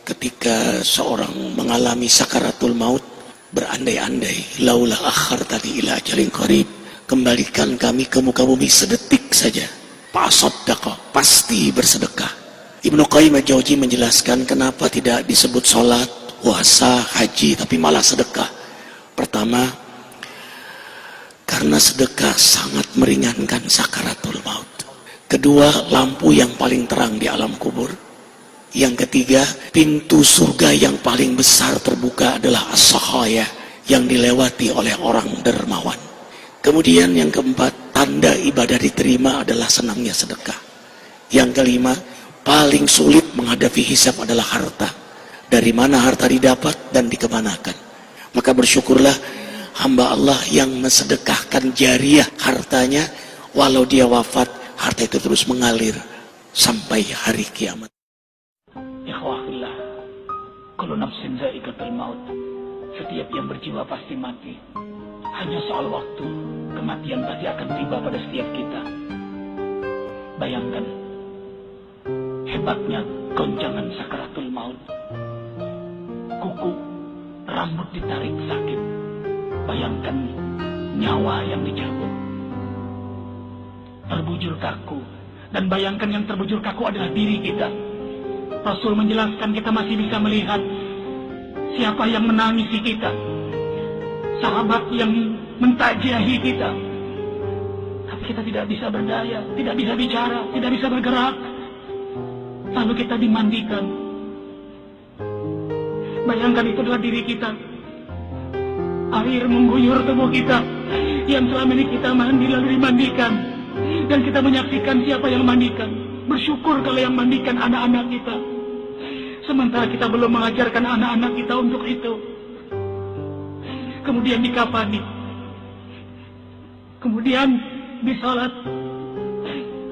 ketika seorang mengalami sakaratul maut berandai-andai, laula akhartani ila ajalin qarib, kembalikan kami ke muka bumi sedetik saja, fa'asaddaqa, pasti bersedekah. Ibnu Qayyim al-Jauziyah menjelaskan kenapa tidak disebut sholat, puasa, haji, tapi malah sedekah. Pertama, karena sedekah sangat meringankan sakaratul maut. Kedua, lampu yang paling terang di alam kubur. Yang ketiga, pintu surga yang paling besar terbuka adalah as-sakhaya, yang dilewati oleh orang dermawan. Kemudian yang keempat, tanda ibadah diterima adalah senangnya sedekah. Yang kelima, paling sulit menghadapi hisab adalah harta. Dari mana harta didapat dan dikemanakan. Maka bersyukurlah hamba Allah yang mensedekahkan jariah hartanya, walau dia wafat, harta itu terus mengalir sampai hari kiamat. Ikhwahillah, kullu nafsin za'iqatul maut. Setiap yang berjiwa pasti mati. Hanya soal waktu, kematian pasti akan tiba pada setiap kita. Bayangkan hebatnya goncangan sakaratul maut. Kuku, rambut ditarik sakit. Bayangkan nyawa yang dicabut. Terbujur kaku, dan bayangkan yang terbujur kaku adalah diri kita. Rasul menjelaskan kita masih bisa melihat siapa yang menangisi kita, sahabat yang mentajiahi kita, tapi kita tidak bisa berdaya, tidak bisa bicara, tidak bisa bergerak. Lalu kita dimandikan. Bayangkan itu adalah diri kita. Air mengguyur tubuh kita yang selama ini kita mandi lalu dimandikan. Dan kita menyaksikan siapa yang mandikan. Bersyukur kalau yang mandikan anak-anak kita. Sementara kita belum mengajarkan anak-anak kita untuk itu. Kemudian dikafani. Kemudian disalat.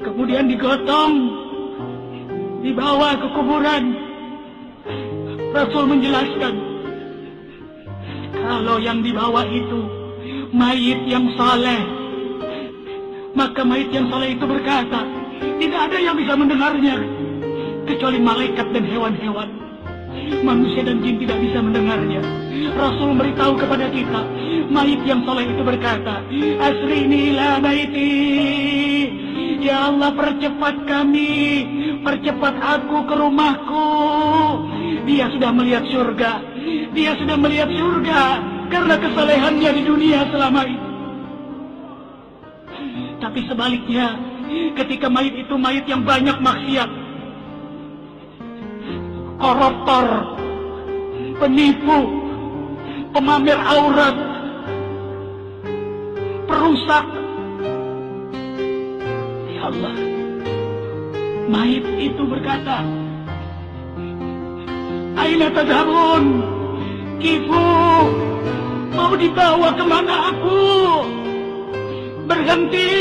Kemudian digotong. Dibawa ke kuburan. Rasul menjelaskan, kalau yang dibawa itu mayit yang saleh, maka mayit yang saleh itu berkata, tidak ada yang bisa mendengarnya kecuali malaikat dan hewan-hewan. Manusia dan jin tidak bisa mendengarnya. Rasul memberitahu kepada kita, mayit yang saleh itu berkata, asrini ila baiti, ya Allah percepat kami, percepat aku ke rumahku. Dia sudah melihat surga, dia sudah melihat surga karena kesalehannya di dunia selama ini. Tapi sebaliknya, ketika mayit itu mayit yang banyak maksiat, koruptor, penipu, pemamer aurat, perusak, ya Allah, mayit itu berkata, aina tadhabun, kifu, mau dibawa kemana aku? Berhenti,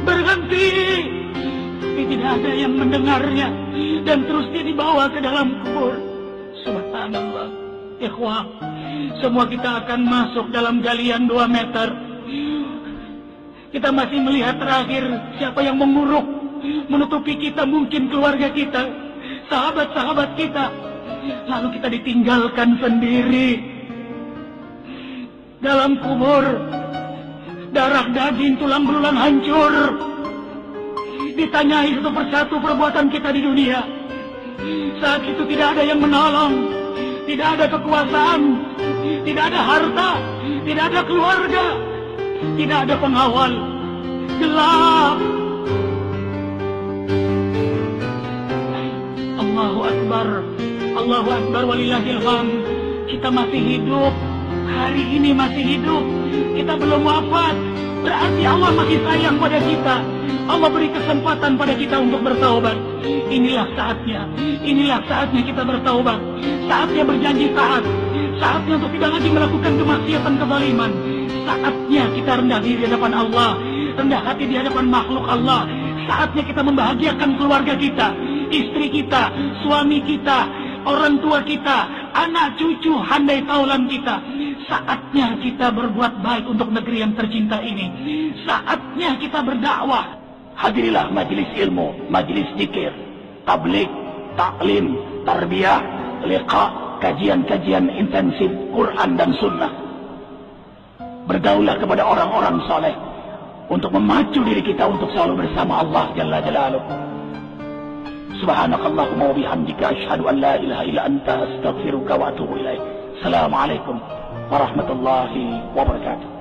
berhenti. Tapi tidak ada yang mendengarnya, dan terus dia dibawa ke dalam kubur. Subhanallah. Ikhwah, semua kita akan masuk dalam galian 2 meter. Kita masih melihat terakhir siapa yang menguruk, menutupi kita, mungkin keluarga kita, sahabat-sahabat kita. Lalu kita ditinggalkan sendiri dalam kubur. Darah daging, tulang belulang hancur. Ditanyai satu persatu perbuatan kita di dunia. Saat itu tidak ada yang menolong, tidak ada kekuasaan, tidak ada harta, tidak ada keluarga, tidak ada pengawal. Gelap. Allahu Akbar, Allahu Akbar walillahil hamd. Kita masih hidup, hari ini masih hidup. Kita belum wafat, berarti Allah masih sayang pada kita. Allah beri kesempatan pada kita untuk bertaubat. Inilah saatnya kita bertaubat. Saatnya berjanji taat, saatnya untuk tidak lagi melakukan kemaksiatan, kezaliman. Saatnya kita rendah diri di hadapan Allah, rendah hati di hadapan makhluk Allah. Saatnya kita membahagiakan keluarga kita, istri kita, suami kita, orang tua kita, anak cucu, handai taulan kita. Saatnya kita berbuat baik untuk negeri yang tercinta ini. Saatnya kita berdakwah. Hadirilah majelis ilmu, majelis zikir, tablik, taklim, tarbiyah, liqa, kajian-kajian intensif Quran dan Sunnah. Bergaulah kepada orang-orang soleh untuk memacu diri kita untuk selalu bersama Allah Jalla Jalaluh. Subhanakallahumma wa bihamdika asyhadu an la ilaha illa anta astaghfiruka wa atubu ilaik. Assalamualaikum warahmatullahi wabarakatuh.